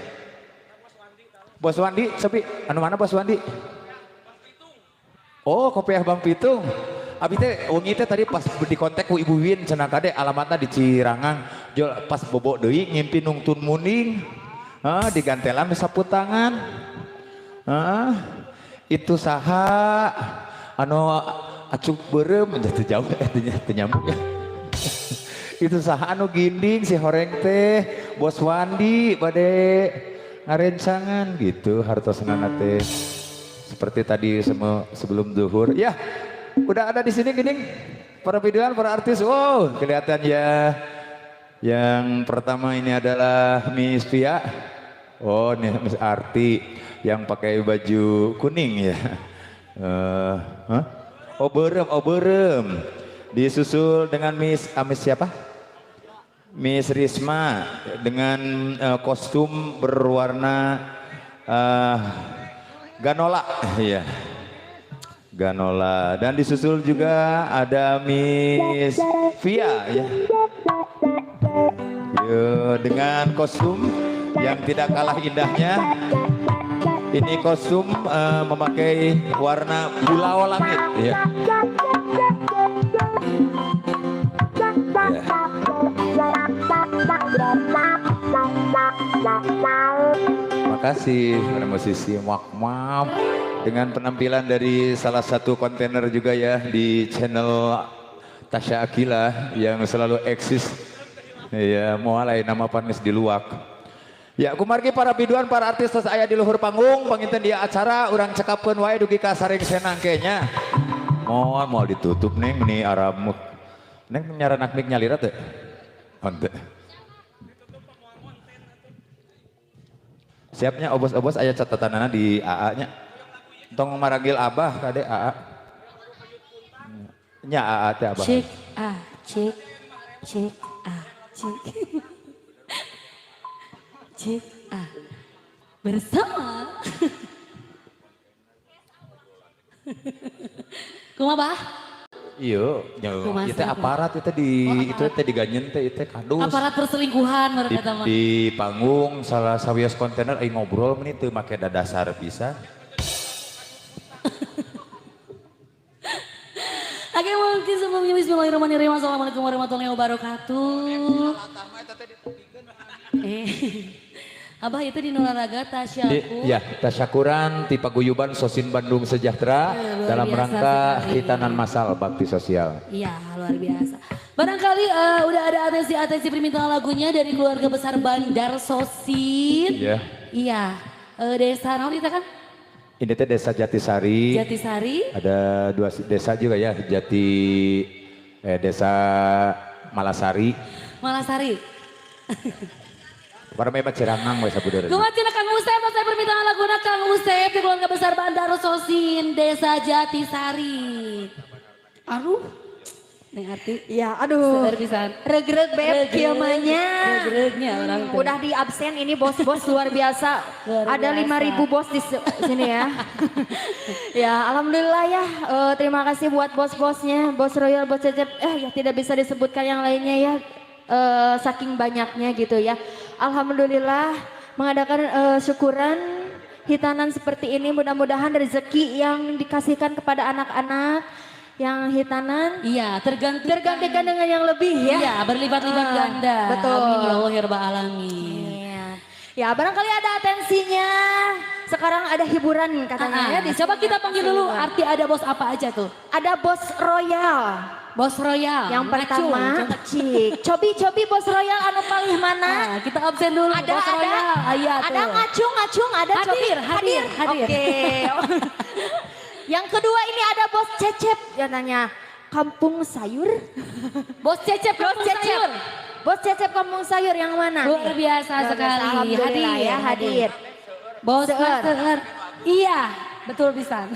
A: Bos Wandi, sepi. Anu mana Bos Wandi? Oh, kopiah Bang Pitung. Abi teh wengi teh tadi pas di kontak ku Ibu Win cenah kade alamatna di Cirangang. Jol pas bobo deui ngimpi nungtun muning. Digantelan sapu tangan. Itu saha anu acuk beureum teu jauh teu nyambung ya. Itu saha anu ginding si horeng teh Bos Wandi bade ngarencangan gitu hartosna teh. Seperti tadi sebelum zuhur. Ya, udah ada di sini gini para biduan, para artis. Wow, kelihatan ya. Yang pertama ini adalah Miss Via. Oh, nih Miss Arti yang pakai baju kuning ya. Oh berem. Disusul dengan Miss siapa? Miss Risma dengan kostum berwarna ganola, ya, ganola. Dan disusul juga ada Miss Via, ya, dengan kostum yang tidak kalah indahnya. Ini kostum memakai warna bulau langit, ya. Makasih para musisi Wakmam dengan penampilan dari salah satu kontainer juga ya di channel Tasya Akila yang selalu eksis ya, mulai nama panis di luak. Ya kumargi para biduan, para artis tos aya di luhur panggung panginten dia acara urang cekapkeun wae dugi ka saring senang kayaknya. Mau ditutup neng ini aramut. Neng nyaranak mik nyalira teh. Onte. Siapnya obos-obos aya catatanana di AA nya. Tong maragil Abah kade AA. Nya AA teh Abah.
C: Cek bersama. Kumaha Bah?
A: Iya, itu aparat itu itu teh diganyen teh itu kadus.
C: Aparat perselingkuhan menurut kata mah.
A: Di panggung salah sawios kontainer ngobrol menit teu make dadasar pisan.
C: Oke, mungkin sebelumnya bismillahirrahmanirrahim. Assalamualaikum warahmatullahi wabarakatuh. Abah itu di Nolaraga Tasyakur.
A: Ya, tasyakuran ti paguyuban Sosin Bandung Sejahtera dalam rangka hitanan masal bakti sosial.
C: Iya, luar biasa. Barangkali udah ada atensi permintaan lagunya dari keluarga besar Bandar Sosin.
A: Iya.
C: Iya. Desa naon kita kan?
A: Ini teh Desa Jatisari.
C: Jatisari.
A: Ada 2 desa juga ya, Desa Malasari.
C: Malasari.
A: Para mebat Cirangang we sabudeurna.
C: Kumaha Kang Usep, saya permintaan laguna Kang Usep di keluarga besar Bandar Sosin, Desa Jatisari. Aduh, Neng Arti.
D: Ya, aduh.
C: Sadar pisan.
D: Regreg beb kieu mah nya.
C: Regregnya orang teh.
D: Udah di absen ini bos-bos luar biasa. Ada 5.000 bos di sini ya. Ya, alhamdulillah ya. Terima kasih buat bos-bosnya, Bos Royal, Bos Cecep. Ya tidak bisa disebutkan yang lainnya ya. Saking banyaknya gitu ya. Alhamdulillah mengadakan syukuran hitanan seperti ini, mudah-mudahan rezeki yang dikasihkan kepada anak-anak yang hitanan tergantikan dengan yang lebih ya.
C: Iya, berlipat-lipat ganda.
D: Betul.
C: Amin ya Allah ya Rabbal alamin.
D: Iya. Ya, barangkali ada atensinya. Sekarang ada hiburan katanya ya.
C: Coba kita panggil dulu arti ada bos apa aja tuh.
D: Ada Bos Royal.
C: Bos Royal.
D: Yang pertama, Cik. Cobi Bos Royal anu palih mana?
C: Nah, kita absen dulu.
D: Ada,
C: Bos Royal.
D: Ada ngacung, ada
C: hadir,
D: Cobi.
C: hadir.
D: Oke. Yang kedua ini ada Bos Cecep. Dia nanya, kampung sayur?
C: Bos Cecep, kampung sayur.
D: Bos Cecep kampung sayur yang mana?
C: Luar biasa sekali.
D: Alhamdulillah ya, hadir.
C: Bos Master. Iya, betul pisan.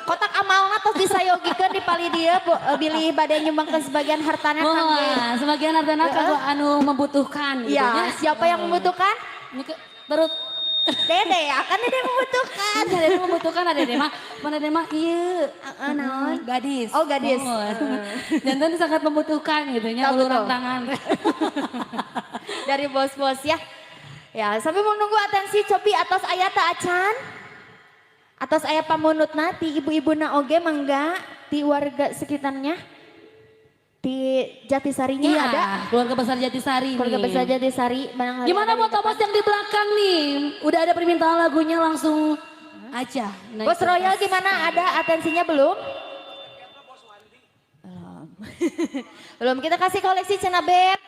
D: Kotak amalna tos disayogikeun di pali dia bilih bade nyumbangkeun sebagian hartana kangge.
C: Sebagian hartana kanggo anu membutuhkan gitu
D: ya. Siapa yang membutuhkan?
C: Terus
D: Dede akan Dede membutuhkan.
C: Dede membutuhkan ada Dede mah. Mana Dede mah iya.
D: Naon?
C: Gadis.
D: Oh gadis.
C: Jantan sangat membutuhkan gitu nya uluran tangan.
D: Dari bos-bos ya. Ya sampai menunggu atensi cobi atas ayat acan. Atas ayat pamunut nanti ibu-ibu na oge mangga di warga sekitarnya. Di Jatisarinya
C: Iya,
D: ada.
C: keluarga besar Jatisari.
D: Keluarga besar Jatisari.
C: Gimana buat Thomas yang di belakang nih? Udah ada permintaan lagunya langsung aja. Naik
D: Bos
C: ke
D: Royal
C: atas.
D: gimana? Ada atensinya belum? Belum. Belum, kita kasih koleksi Cena Beb.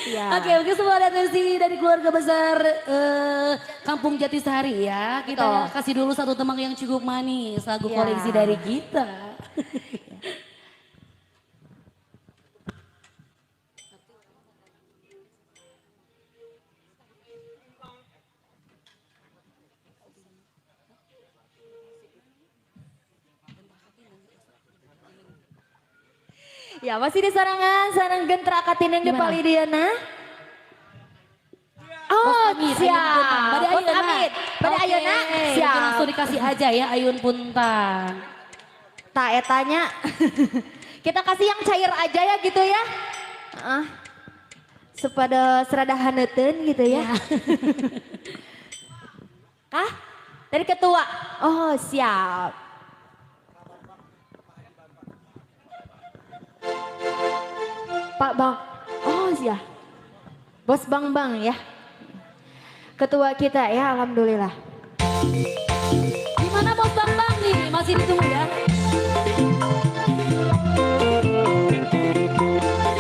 D: Ya.
C: Oke, semua ada atensi dari keluarga besar Kampung Jatisari ya. Kita kasih dulu satu tembang yang cukup manis, lagu
D: Ya.
C: koleksi dari kita.
D: Ya masih di sarangan, sarang gentra katineng di Palidiana. Oh siap,
C: Pada
D: Bos
C: Ayuna.
D: Amit, pada
C: Oke,
D: Ayuna
C: itu
D: siap.
C: langsung dikasih aja ya Ayun Puntang.
D: Tak etanya, kita kasih yang cair aja ya gitu ya. Sepada serada haneten gitu ya. Kah? Dari ketua. Oh siap. Pak Bang. Oh siap. Bos Bang Bang ya. Ketua kita ya alhamdulillah.
C: Gimana Bos Bang Bang nih? Masih ditunggu ya?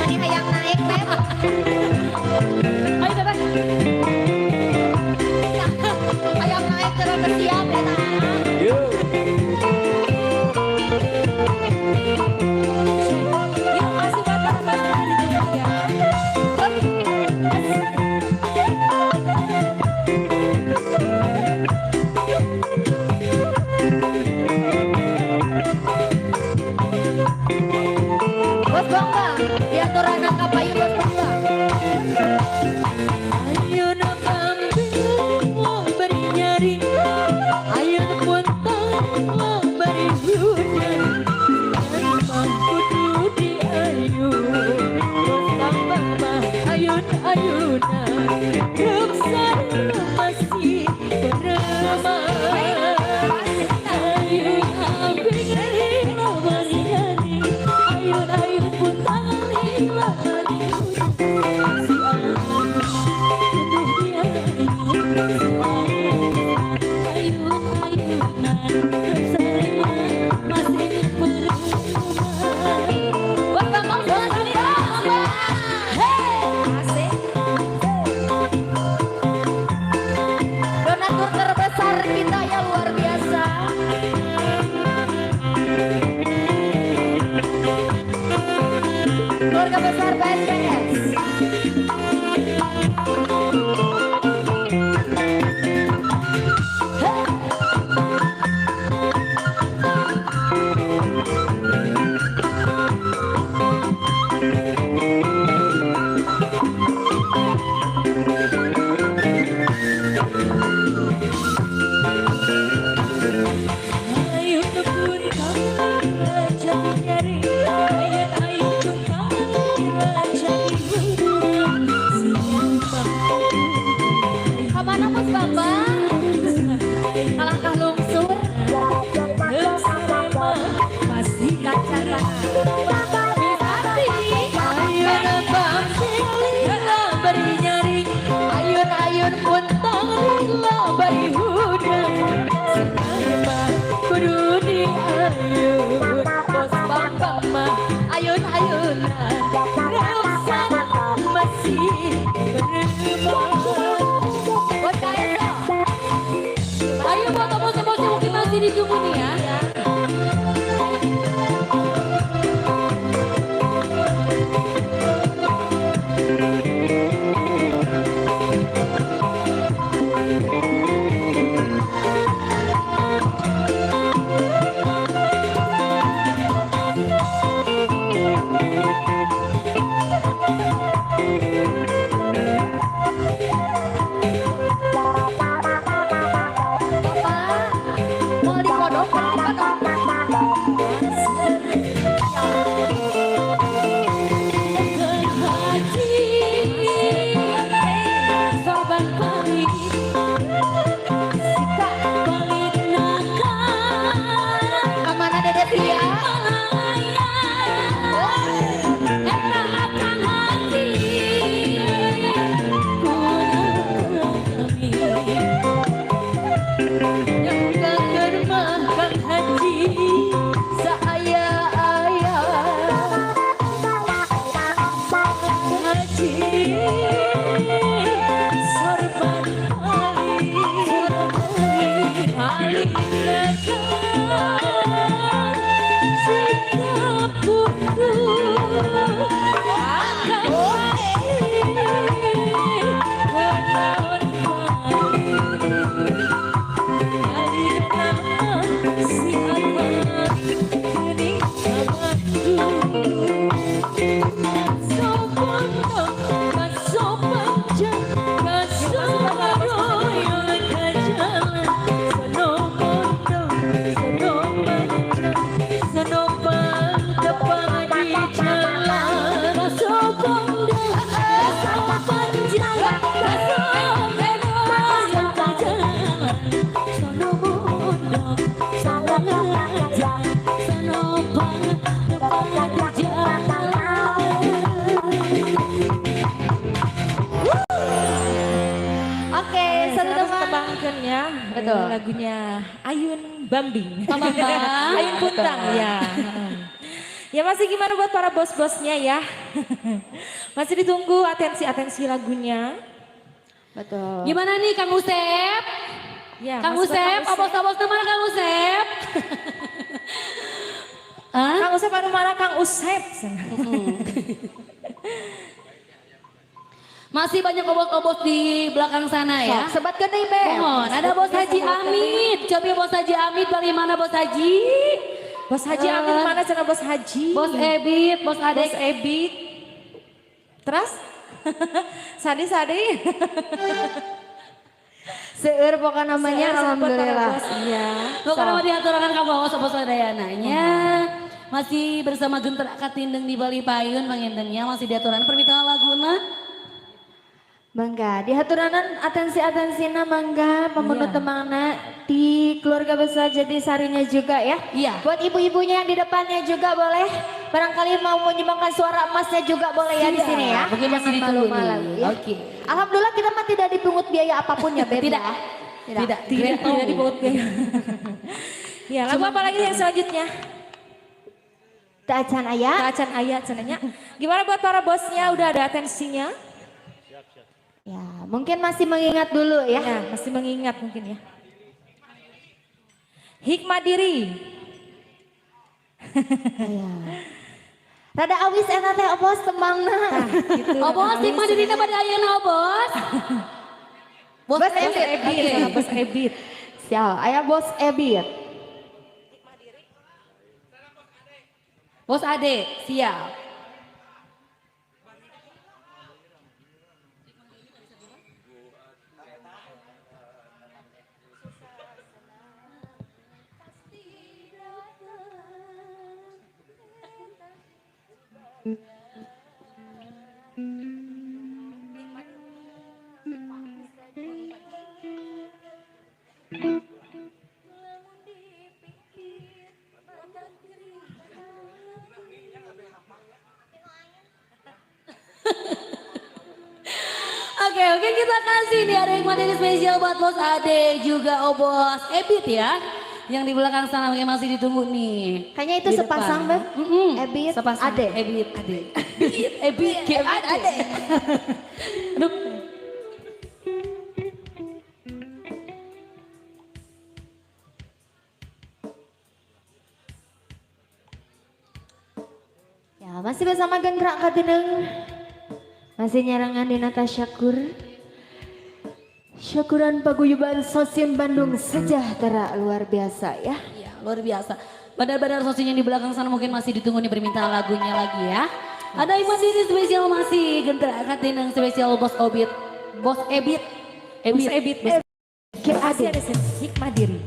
D: Ini hayang naik Beb.
C: Ayo Bebek.
D: Hayang naik terus siap ya nah.
A: Yuk.
C: Yuk kasih batas ya.
D: Bos Bang Bang, diatur anak kapayu Bos Bang Bang.
C: Ayo nak ambil mau beri nyari, ayo puntang mau beri hujan, kudu di ayun, tambah ayun ayunan, ruksan masih beramah. Ayun ambil mau beri nyari, ayun ayun puntang mau beri hujan, si
D: Donatur terbesar kita ya luar biasa. Keluarga besar BSBS. Kemana Mas Bambang? Alangkah lungsur.
C: masih
D: Kacara.
C: beri nyari,
D: Ayun-ayun puntang
C: beri hujan, Buat Kaesa. Ayo buat bos-bos yang mungkin masih ditunggu nih ya.
D: Mau dikodok,
C: Sorban pelit, sikap pelit nakal.
D: Amanah Dede Pia. Oke, satu teman.
B: Ya,
D: Betul.
B: lagunya Ayun Bambing.
C: Bambang.
B: Ayun Puntang ya. Ya masih gimana buat para bos-bosnya ya. Masih ditunggu atensi lagunya.
D: Betul.
C: Gimana nih Kang Usep?
B: Ya,
C: Kang
B: masih buat
C: Usep, abos-abos mana Kang Usep? Hah?
B: Kang Usep anu mana Kang Usep?
C: Masih banyak obos-obos di belakang sana ya.
D: Sebat gede be.
C: Mohon, ada Bos Haji Amit. Coba Bos Haji Amit, bagaimana Bos Haji?
B: Bos Haji Amin mana cina Bos Haji?
C: Bos Ebit, Bos
B: Bos
C: Adek.
B: Ebit. Terus? Sadi.
D: Seueur pokoknya namanya
B: Seueur buat para
D: alhamdulillah.
B: bos, iya.
C: Pokoknya mau diaturakan ka bos bos dayananya. Masih bersama Guntur Akatindeng di Bali Payun pangintennya masih diaturan permintaan laguna.
D: Mangga, di haturanan atensi-atensina mangga pemenuh
C: Iya.
D: temangna di keluarga besar jadi sarinya juga ya.
C: Iya.
D: Buat ibu-ibunya yang di depannya juga boleh. Barangkali mau menyumbangkan suara emasnya juga boleh ya di
C: Siap.
D: sini ya.
C: Mungkin masih
D: Jangan
C: ditunggu
D: malu-malu
C: nih.
D: ya.
C: Oke.
D: Alhamdulillah kita mah tidak dipungut biaya apapun ya Beb.
C: Tidak.
D: ya.
B: Tidak dibaut Ya, lagu apa lagi yang selanjutnya?
D: Taacan ayah.
B: Kacan ayat cenanya. Gimana buat para bosnya udah ada atensinya?
D: Ya, mungkin masih mengingat dulu ya.
B: Ya, masih mengingat mungkin ya. Hikmah diri.
D: Ya. Rada awis eta teh bos temangna.
B: Gitu.
C: Obos, hikmah dirina pada ayeuna obos.
D: Bos
B: Bos
D: Ebit.
B: Ebit, ya, Bos Ebit.
D: Sial, ayah bos Ebit.
C: Bos Ade, siap. Oke, kita kasih nih ada hikmah dari spesial buat Bos Ade juga Obos Ebit ya. Yang di belakang sana mungkin masih ditunggu nih.
D: Kayaknya itu
C: Di
D: sepasang,
C: depan.
D: Beb. Ebit,
C: Sepasang.
D: Ade.
C: Ebit, Ade. Ebit, Ade. Aduh.
D: Ya, masih bersama Gendrak Kadeneng. Masih nyarangan di Nata Syakur. Syukuran paguyuban Sosim Bandung sejahtera luar biasa ya.
C: Iya, luar biasa. Badar-badar sosinya di belakang sana mungkin masih ditunggu nih permintaan lagunya lagi ya. Ada yang masih di spesial masih Gendrak Kadeneng spesial Bos Obit. Bos Ebit. Bos Ebit.
B: Masih ada hikmah diri.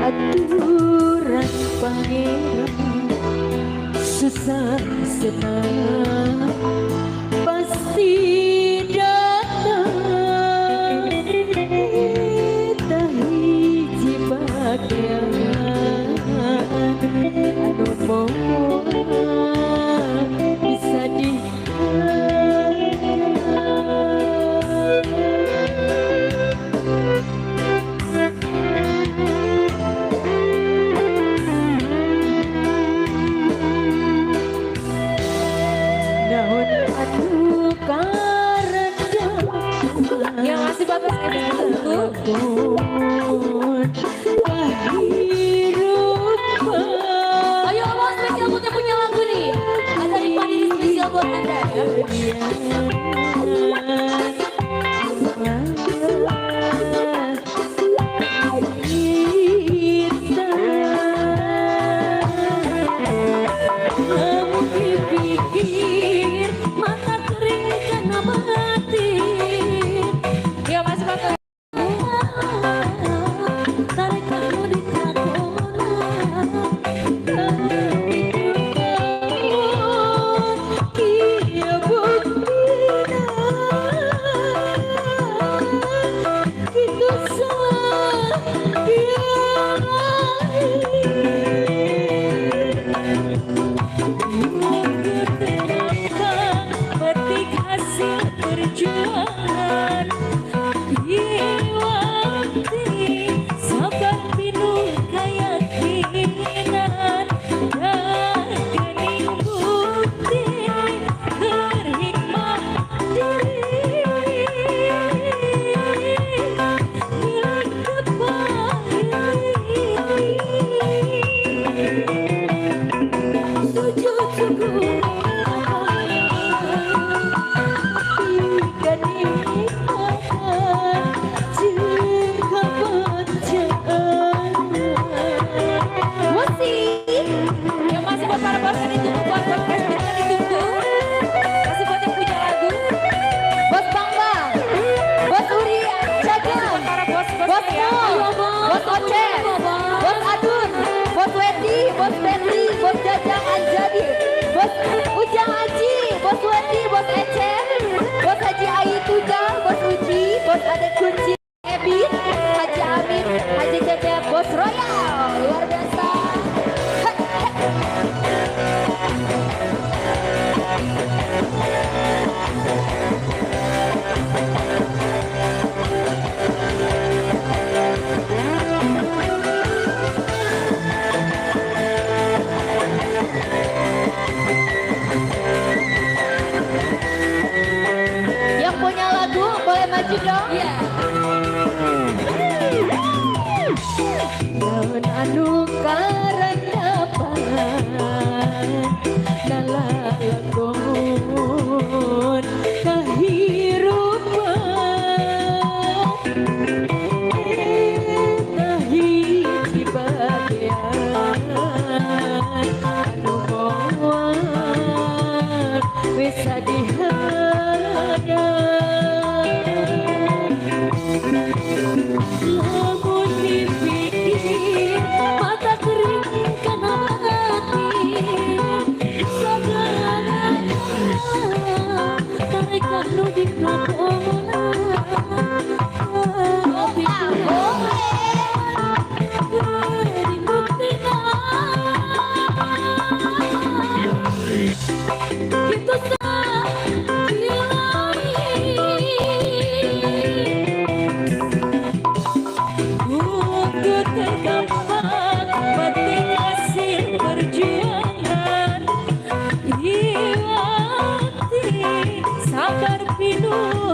B: Aturan pangeran susah senang pasti datang tak hiji bagian anu moal bisa naon atuh karendam yang masih batas itu
C: Ayo Bos, spesial buat yang punya lagu nih. Ada hikmah diri spesial buat Anda ya.
B: mata kering karena batin. Ya masih batas. Tarik kamu di petik hasil perjuangan Iwati sabar pinuh keyakinan dan kening bukti berhikmah diri milik kepahiri sujud syukur yang masih buat para bos yang ditunggu, buat podcast kita ditunggu. Masih buat yang punya lagu.
D: Bos Bambang, Bos Uri, Cagam,
B: Para bos
D: Bos
B: ya.
D: Mul, Bos Oceh, Bos Adun, Bos Wedi, Bos Benri, Bos Jajang Anjadi, Bos Ujang Aji, Bos Wedi, Bos Ecem, Bos Haji Ayi Tujang, Bos Uji, Bos Ade Kunci Ebit, Haji Amin, Haji Cecep, Bos Royal, luar biasa. Yang punya lagu boleh maju dong.
C: Iya. Itu tergambar penting hasil perjuangan. Iwati sabar pilu